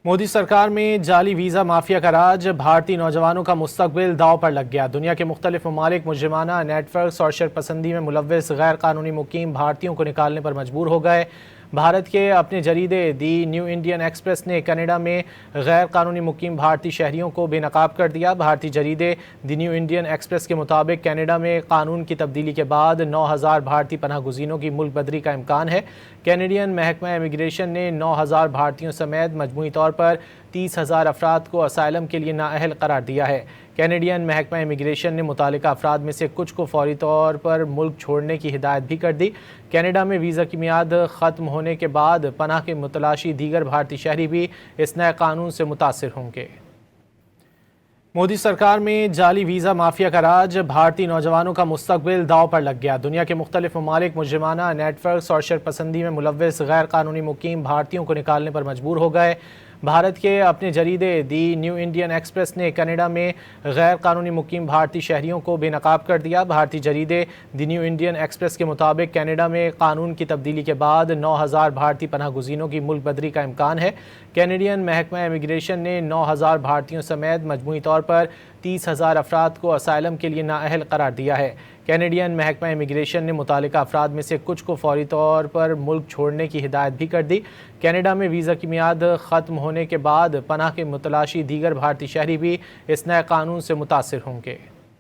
مودی سرکار میں جعلی ویزا مافیا کا راج، بھارتی نوجوانوں کا مستقبل داؤ پر لگ گیا۔ دنیا کے مختلف ممالک مجرمانہ نیٹ ورکس اور شرپسندی میں ملوث غیر قانونی مقیم بھارتیوں کو نکالنے پر مجبور ہو گئے۔ بھارت کے اپنے جریدے دی نیو انڈین ایکسپریس نے کینیڈا میں غیر قانونی مقیم بھارتی شہریوں کو بے نقاب کر دیا۔ بھارتی جریدے دی نیو انڈین ایکسپریس کے مطابق کینیڈا میں قانون کی تبدیلی کے بعد 9,000 بھارتی پناہ گزینوں کی ملک بدری کا امکان ہے۔ کینیڈین محکمہ امیگریشن نے 9,000 بھارتیوں سمیت مجموعی طور پر 30,000 افراد کو اسائلم کے لیے نااہل قرار دیا ہے۔ کینیڈین محکمہ امیگریشن نے متعلقہ افراد میں سے کچھ کو فوری طور پر ملک چھوڑنے کی ہدایت بھی کر دی۔ کینیڈا میں ویزا کی میعاد ختم ہونے کے بعد پناہ کے متلاشی دیگر بھارتی شہری بھی اس نئے قانون سے متاثر ہوں گے۔ مودی سرکار میں جعلی ویزا مافیا کا راج، بھارتی نوجوانوں کا مستقبل داؤ پر لگ گیا۔ دنیا کے مختلف ممالک مجرمانہ نیٹ ورکس اور شرپسندی میں ملوث غیر قانونی مقیم بھارتیوں کو نکالنے پر مجبور ہو گئے۔ بھارت کے اپنے جریدے دی نیو انڈین ایکسپریس نے کینیڈا میں غیر قانونی مقیم بھارتی شہریوں کو بے نقاب کر دیا۔ بھارتی جریدے دی نیو انڈین ایکسپریس کے مطابق کینیڈا میں قانون کی تبدیلی کے بعد 9,000 بھارتی پناہ گزینوں کی ملک بدری کا امکان ہے۔ کینیڈین محکمہ امیگریشن نے 9,000 بھارتیوں سمیت مجموعی طور پر 30,000 افراد کو اسائلم کے لیے نااہل قرار دیا ہے۔ کینیڈین محکمہ امیگریشن نے متعلقہ افراد میں سے کچھ کو فوری طور پر ملک چھوڑنے کی ہدایت بھی کر دی۔ کینیڈا میں ویزا کی میعاد ختم ہونے کے بعد پناہ کے متلاشی دیگر بھارتی شہری بھی اس نئے قانون سے متاثر ہوں گے۔